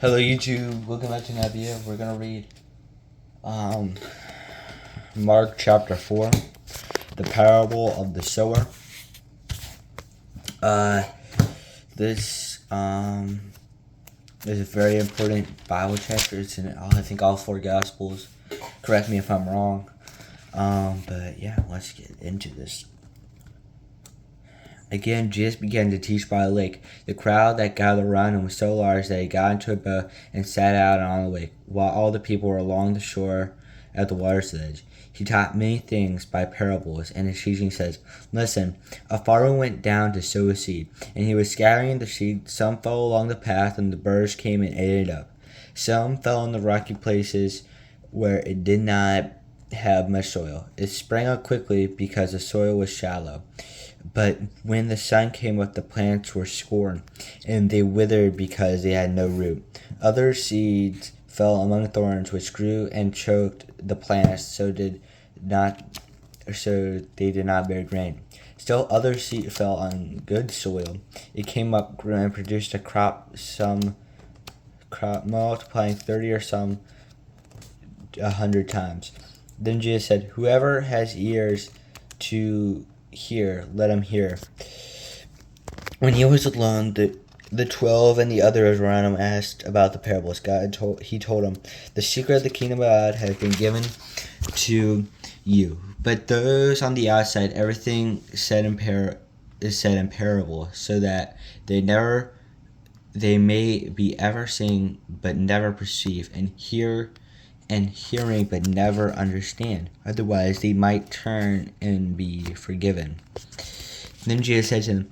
Hello YouTube, welcome back to another video. We're gonna read Mark chapter 4, the parable of the sower. This is a very important Bible chapter. It's in I think all four Gospels. Correct me if I'm wrong. But yeah, let's get into this. Again, Jesus began to teach by a lake. The crowd that gathered around him was so large that he got into a boat and sat out on the lake, while all the people were along the shore at the water's edge. He taught many things by parables, and his teaching says, "Listen, a farmer went down to sow a seed, and he was scattering the seed. Some fell along the path, and the birds came and ate it up. Some fell in the rocky places where it did not have much soil. It sprang up quickly because the soil was shallow. But when the sun came up, the plants were scorned, and they withered because they had no root. Other seeds fell among thorns, which grew and choked the plants, so they did not bear grain. Still other seed fell on good soil. It came up, grew, and produced a crop, some multiplying 30 or some 100 times." Then Jesus said, "Whoever has ears to hear, let him hear." When he was alone, the 12 and the others around him asked about the parables. He told them, "The secret of the kingdom of God has been given to you, but those on the outside, everything is said in parable, so that they may be ever seeing but never perceive, and hearing but never understand. Otherwise they might turn and be forgiven." Then Jesus said to them,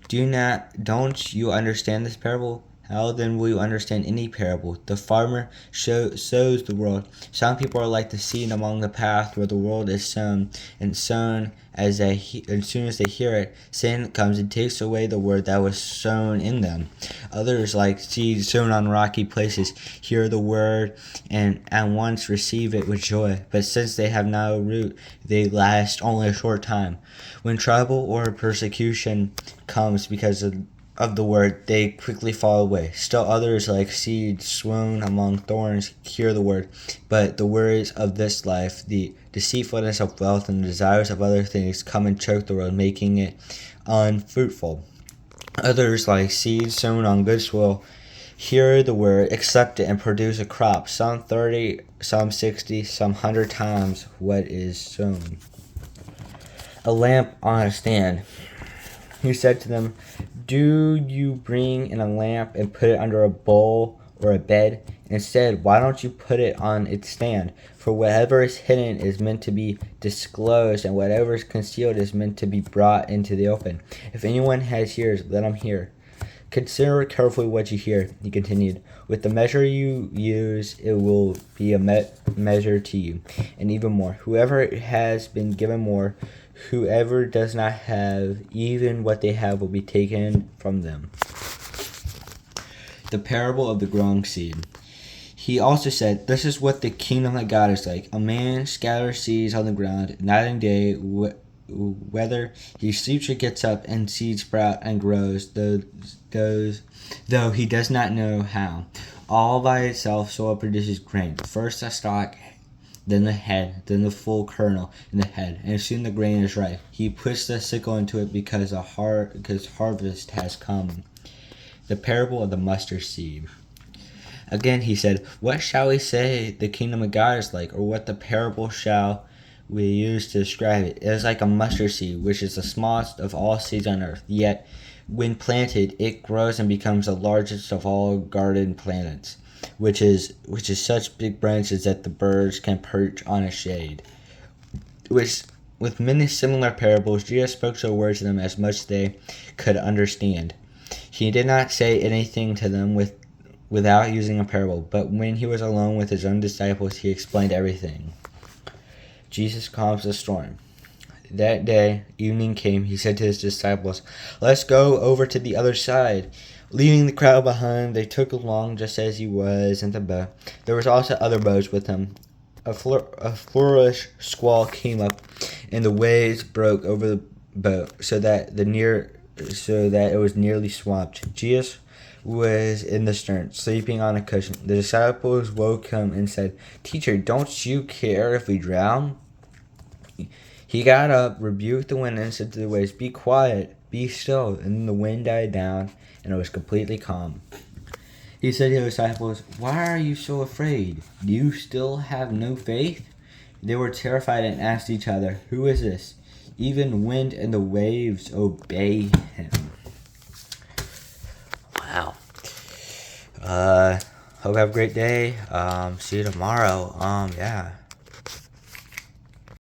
Don't you understand this parable? How then will you understand any parable? The farmer sows the word. Some people are like the seed among the path where the word is sown, and soon as they hear it, sin comes and takes away the word that was sown in them. Others, like seeds sown on rocky places, hear the word and at once receive it with joy. But since they have no root, they last only a short time. When trouble or persecution comes because of the word, they quickly fall away. Still others, like seeds sown among thorns, hear the word, but the worries of this life, the deceitfulness of wealth, and the desires of other things come and choke the word, making it unfruitful. Others, like seeds sown on good soil, hear the word, accept it, and produce a crop, some 30, some 60, some 100 times what is sown. A lamp on a stand. He said to them, "Do you bring in a lamp and put it under a bowl or a bed? Instead, why don't you put it on its stand? For whatever is hidden is meant to be disclosed, and whatever is concealed is meant to be brought into the open. If anyone has ears, let him hear. Consider carefully what you hear," he continued. "With the measure you use, it will be a measure to you, and even more. Whoever has been given more, whoever does not have, even what they have will be taken from them." The parable of the growing seed. He also said, "This is what the kingdom of God is like. A man scatters seeds on the ground, night and day, whether he sleeps or gets up, and seeds sprout and grows, though he does not know how. All by itself soil produces grain, first the stalk, then the head, then the full kernel in the head, and soon the grain is ripe. He puts the sickle into it because harvest has come." The parable of the mustard seed. Again he said, "What shall we say the kingdom of God is like, or what the parable shall we use to describe it? It is like a mustard seed, which is the smallest of all seeds on earth. Yet when planted, it grows and becomes the largest of all garden plants, which is such big branches that the birds can perch on its shade." With many similar parables, Jesus spoke so words to them as much as they could understand. He did not say anything to them without using a parable, but when he was alone with his own disciples, he explained everything. Jesus calms the storm. That day, evening came. He said to his disciples, "Let's go over to the other side." Leaving the crowd behind, they took along just as he was in the boat. There was also other boats with him. A flourish squall came up, and the waves broke over the boat, so that it was nearly swamped. Jesus was in the stern, sleeping on a cushion. The disciples woke him and said, "Teacher, don't you care if we drown?" He got up, rebuked the wind, and said to the waves, "Be quiet, be still." And then the wind died down, and it was completely calm. He said to his disciples, "Why are you so afraid? Do you still have no faith?" They were terrified and asked each other, "Who is this? Even wind and the waves obey him." Wow. Hope you have a great day. See you tomorrow. Yeah.